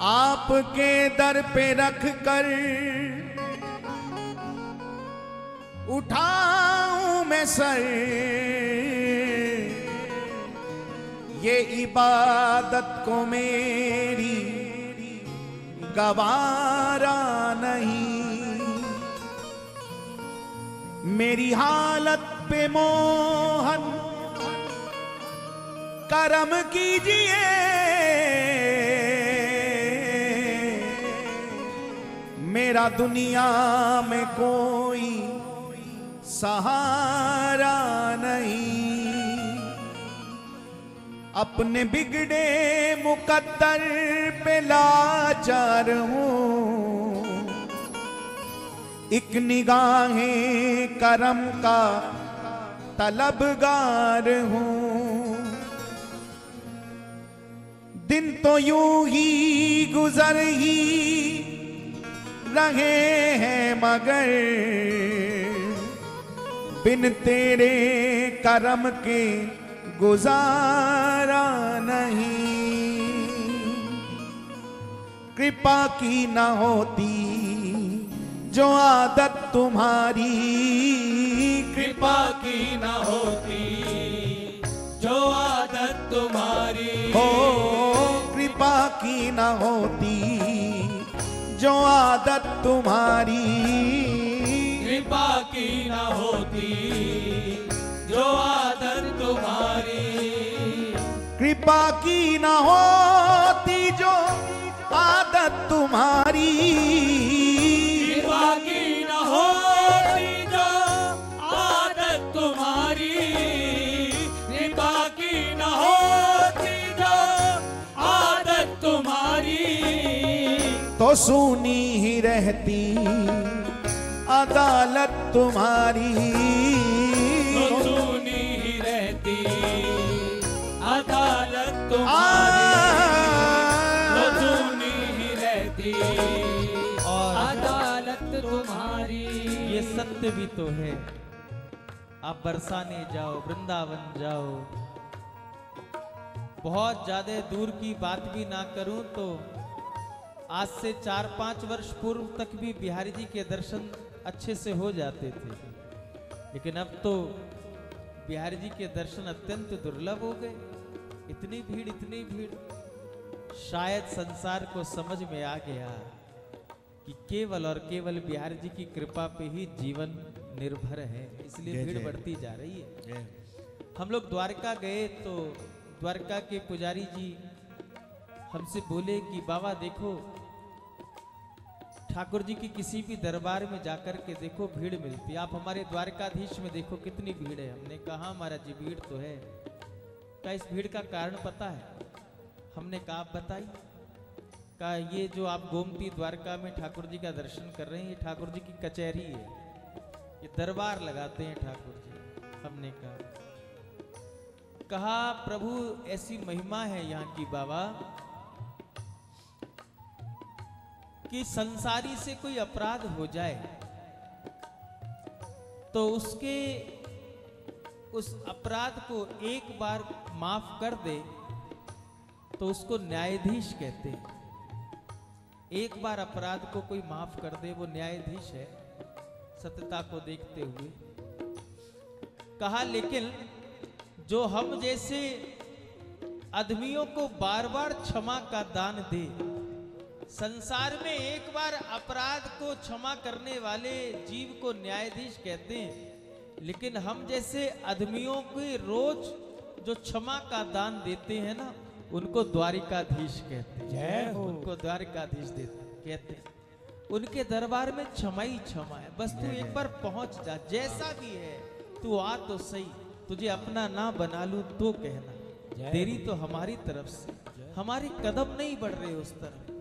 आपके दर पे रख कर उठाऊं मैं सर, ये इबादत को मेरी गवारा नहीं। मेरी हालत पे मोहन करम कीजिए, मेरा दुनिया में कोई सहारा नहीं। अपने बिगड़े मुकद्दर पे लाचार हूँ, एक निगाहें करम का तलबगार हूँ। दिन तो यूं ही गुजर ही रहे हैं मगर बिन तेरे करम के गुजारा नहीं। कृपा की न होती जो आदत तुम्हारी, कृपा की न होती जो आदत तुम्हारी, हो कृपा की न होती जो आदत तुम्हारी, कृपा की न होती जो आदत तुम्हारी, कृपा की न होती जो आदत तुम्हारी, कृपा की न होती जो आदत तुम्हारी, कृपा की न होती जो आदत तुम्हारी, तो सुनी ही रहती अदालत तुम्हारी, तो सुनी ही रहती अदालत तुम्हारी, तो सुनी ही रहती और अदालत तुम्हारी। ये सत्य भी तो है। आप बरसाने जाओ, वृंदावन जाओ, बहुत ज्यादा दूर की बात भी ना करूं तो आज से 4-5 वर्ष पूर्व तक भी बिहारी जी के दर्शन अच्छे से हो जाते थे, लेकिन अब तो बिहारी जी के दर्शन अत्यंत दुर्लभ हो गए। इतनी भीड़, शायद संसार को समझ में आ गया कि केवल और केवल बिहारी जी की कृपा पे ही जीवन निर्भर है, इसलिए भीड़ बढ़ती जा रही है। हम लोग द्वारका गए तो द्वारका के पुजारी जी हमसे बोले कि बाबा देखो, ठाकुर जी की किसी भी दरबार में जाकर के देखो भीड़ मिलती है, आप हमारे द्वारकाधीश में देखो कितनी भीड़ है। हमने कहा महाराज जी भीड़ तो है, क्या इस भीड़ का कारण पता है? हमने कहा आप बताइए। कहा ये जो आप गोमती द्वारका में ठाकुर जी का दर्शन कर रहे हैं, ये ठाकुर जी की कचहरी है, ये दरबार लगाते हैं ठाकुर जी। हमने कहा प्रभु ऐसी महिमा है यहाँ की बाबा कि संसारी से कोई अपराध हो जाए तो उसके उस अपराध को एक बार माफ कर दे तो उसको न्यायाधीश कहते हैं। एक बार अपराध को कोई माफ कर दे वो न्यायाधीश है, सत्यता को देखते हुए। कहा लेकिन जो हम जैसे आदमियों को बार बार क्षमा का दान दे, संसार में एक बार अपराध को क्षमा करने वाले जीव को न्यायाधीश कहते हैं, लेकिन हम जैसे आदमियों को रोज जो क्षमा का दान देते हैं ना, उनको द्वारिकाधीश कहते हैं। उनको द्वारिकाधीश कहते हैं। उनके दरबार में क्षमा ही क्षमा है। बस तू एक बार पहुंच जा, जैसा भी है तू आ तो सही, तुझे अपना ना बना लूं तो कहना। तेरी तो हमारी तरफ से, हमारे कदम नहीं बढ़ रहे उस तरफ।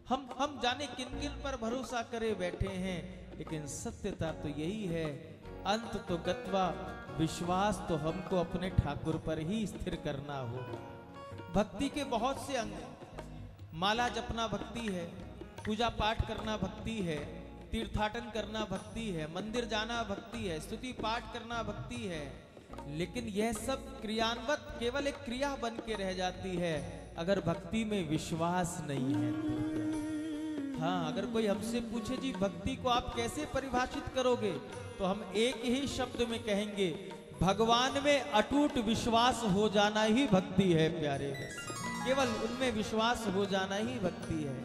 हम जाने किन किन पर भरोसा करे बैठे हैं, लेकिन सत्यता तो यही है, अंत तो गत्वा, विश्वास तो हमको अपने ठाकुर पर ही स्थिर करना होगा। भक्ति के बहुत से अंग, माला जपना भक्ति है, पूजा पाठ करना भक्ति है, तीर्थाटन करना भक्ति है, मंदिर जाना भक्ति है, स्तुति पाठ करना भक्ति है, लेकिन यह सब क्रियान्वित केवल एक क्रिया बन के रह जाती है। अगर भक्ति में विश्वास नहीं है तो। हाँ, अगर कोई हमसे पूछे जी भक्ति को आप कैसे परिभाषित करोगे, तो हम एक ही शब्द में कहेंगे, भगवान में अटूट विश्वास हो जाना ही भक्ति है प्यारे। केवल उनमें विश्वास हो जाना ही भक्ति है।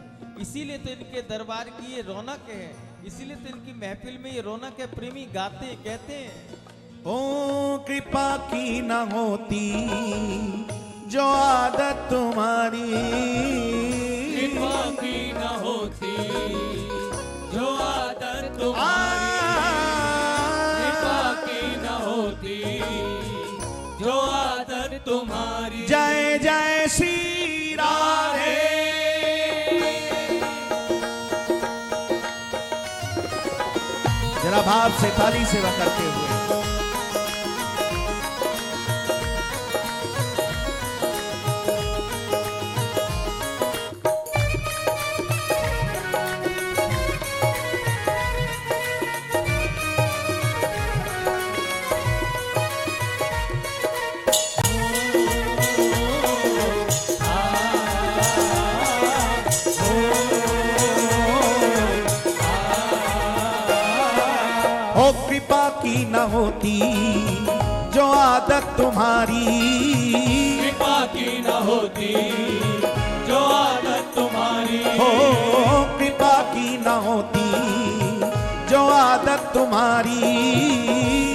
इसीलिए तो इनके दरबार की ये रौनक है, इसीलिए तो इनकी महफिल में ये रौनक है। प्रेमी गाते कहते हैं, ओ कृपा की न होती जो आदत तुम्हारी, कृपा की न होती जो आदत तुम्हारी, कृपा की न होती जो आदत तुम्हारी। जय जय श्री राधे। जरा भाव से थाली सेवा करते हुए न होती जो आदत तुम्हारी, कृपा की न होती जो आदत तुम्हारी, हो कृपा की न होती जो आदत तुम्हारी,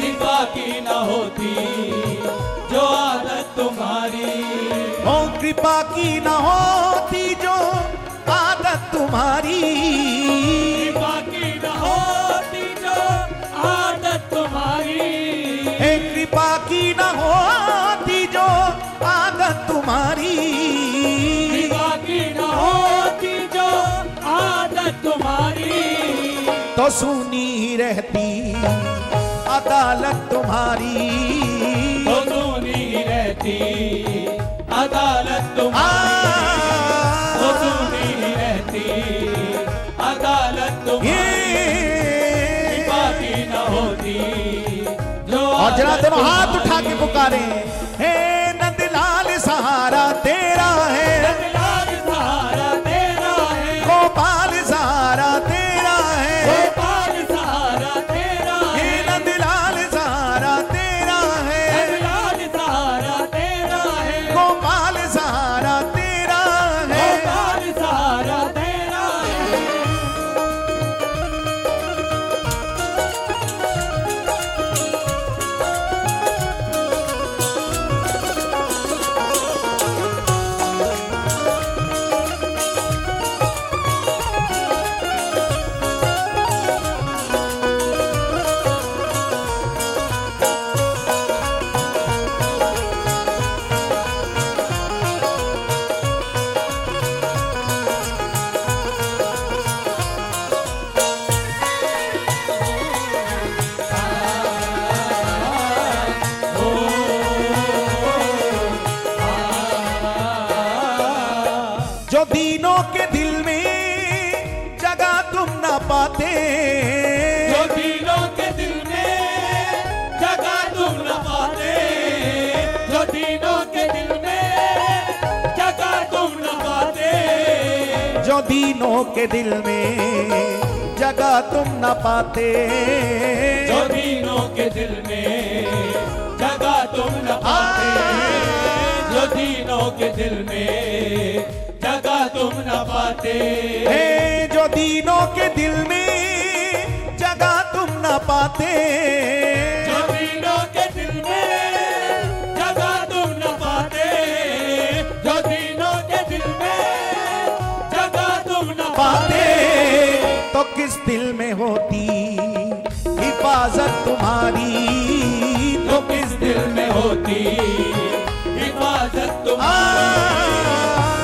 कृपा की न होती जो आदत तुम्हारी, हो कृपा की न होती जो आदत तुम्हारी, कृपा की न होती जो आदत तुम्हारी, कृपा की न होती जो आदत तुम्हारी, कृपा की न होती जो आदत तुम्हारी, तो सुनी रहती अदालत तुम्हारी, तो सुनी रहती अदालत तुम्हारी, तो सुनी रहती अदालत तुम्हारी, कृपा की न होती जो। और जरा दोनों हाथ उठा के पुकारे, हे नंदलाल सहारा तेरा है, नंदलाल सहारा तेरा है, गोपाल सहारा तेरा है, गोपाल सहारा तेरा है, हे नंदलाल सहारा तेरा है, नंदलाल सहारा तेरा है, गोपाल सहारा तेरा है, गोपाल सहारा तेरा है। जो दीनों के दिल में जगह तुम ना पाते, जो दिलों के दिल में जगह तुम न पाते, जो दिलों के दिल में जगह तुम न पाते, जो दीनों के दिल में जगह तुम ना पाते, जो दिलों के दिल में जगह तुम न पाते, जो दिलों के दिल में जगह तुम न पाते, हे जो दीनों के दिल में जगह तुम ना पाते, जो दिलों के दिल में जगह तुम न पाते, जो दिलों के दिल में जगह तुम न पाते, तो किस दिल में होती हिफाजत तुम्हारी, तो किस दिल में होती हिफाजत तुम्हारी,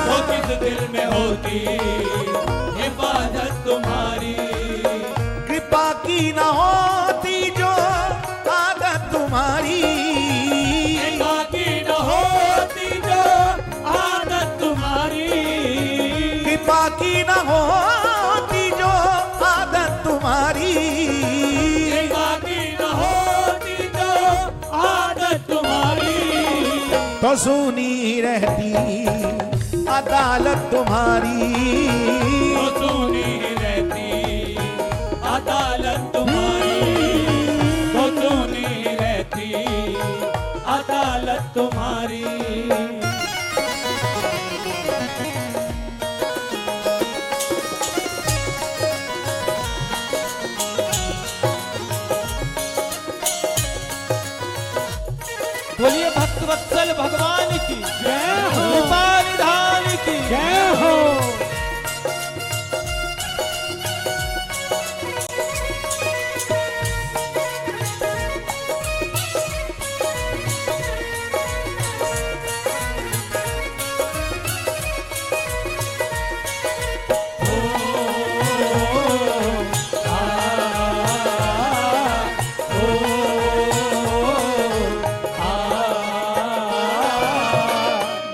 तो किस दिल में होती हिफाजत तुम्हारी, कृपा की न होती जो आदत तुम्हारी, कृपा की न होती जो आदत तुम्हारी, कृपा की न होती जो आदत तुम्हारी, कृपा की न होती जो आदत तुम्हारी, तो सुनी रहती अदालत तुम्हारी तो सुनी रहती अदालत तुम्हारी, तो सुनी रहती अदालत तुम्हारी। बोलिए भक्त वत्सल भगवान की जय हो, कृपा निधान की जय हो।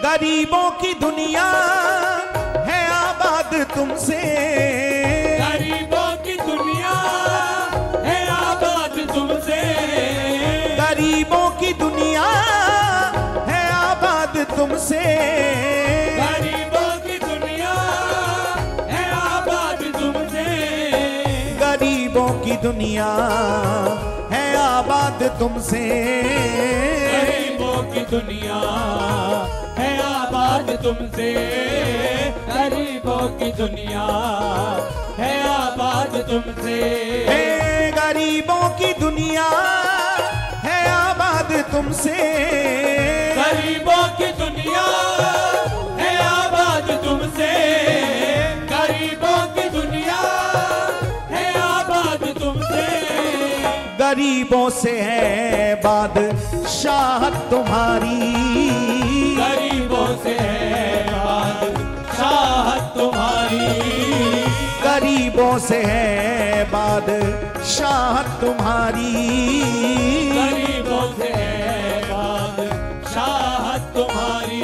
गरीबों की दुनिया है आबाद तुमसे, गरीबों की दुनिया है आबाद तुमसे, गरीबों की दुनिया है आबाद तुमसे, गरीबों की दुनिया है आबाद तुमसे, गरीबों की दुनिया है आबाद तुमसे, गरीबों की दुनिया है आबाद तुमसे, गरीबों की दुनिया है आबाद तुमसे, हे गरीबों की दुनिया है आबाद तुमसे, गरीबों की दुनिया है आबाद तुमसे, गरीबों की दुनिया है आबाद तुमसे, गरीबों से है बादशाहत तुम्हारी, गरीबों से है बादशाहत तुम्हारी, गरीबों से है बादशाहत तुम्हारी, गरीबों से है बादशाहत तुम्हारी,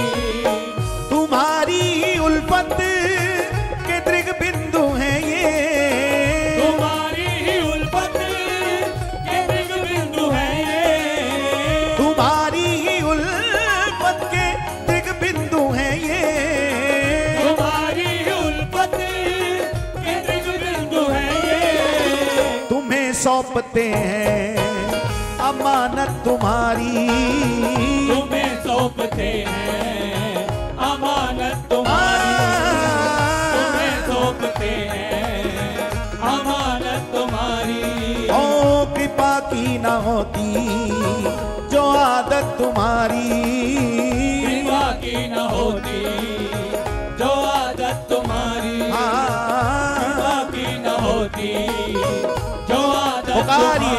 तुम्हारी ही उल्फत के दृग बिंदु हैं ये, तुम्हारी ही उल्फत के दृग बिंदु है ये, तुम्हारी ही उल्फत के दृग बिंदु हैं ये, तुम्हारी ही उल्फत के दृग बिंदु है ये, तुम्हें सौंपते हैं अमानत तुम्हारी, तुम्हें सौंपते हैं अमानत तुम्हारी, तुम्हें सौंपते हैं अमानत तुम्हारी, ओ कृपा की न होती जो आदत तुम्हारी, कृपा की न होती जो आदत तुम्हारी, कृपा की न होती जो आदत तुम्हारी,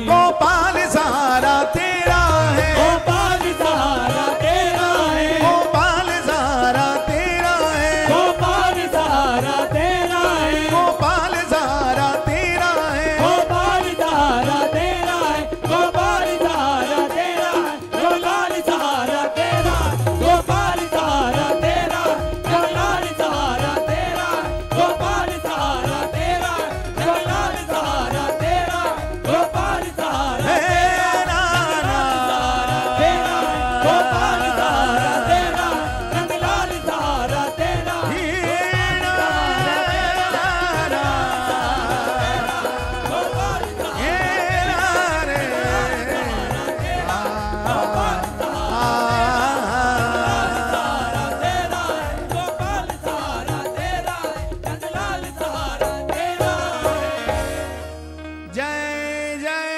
गोपाल सहारा तेरा है, गोपाल सहारा तेरा है, गोपाल सहारा तेरा है, गोपाल सहारा तेरा है, गोपाल सहारा तेरा है, गोपाल सहारा तेरा है, गोपाल सहारा तेरा है, गोपाल सहारा तेरा, गोपाल सहारा तेरा, गोपाल सहारा तेरा, गोपाल सहारा तेरा, गोपाल सहारा तेरा, गोपाल सहारा तेरा तेरा, गोपाल सहारा तेरा, नंदलाल सहारा तेरा, गोपाल सहारा तेरा, गोपाल सहारा तेरा, नंदलाल सहारा तेरा। जय जय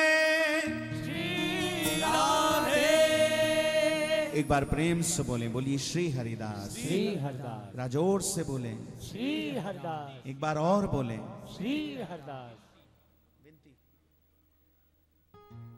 श्री राधे, एक बार प्रेम से बोलें, बोलिए श्री हरिदास, श्री हरदास, राजोर से बोलें, श्री हरदास, एक बार और बोलें, श्री हरदास।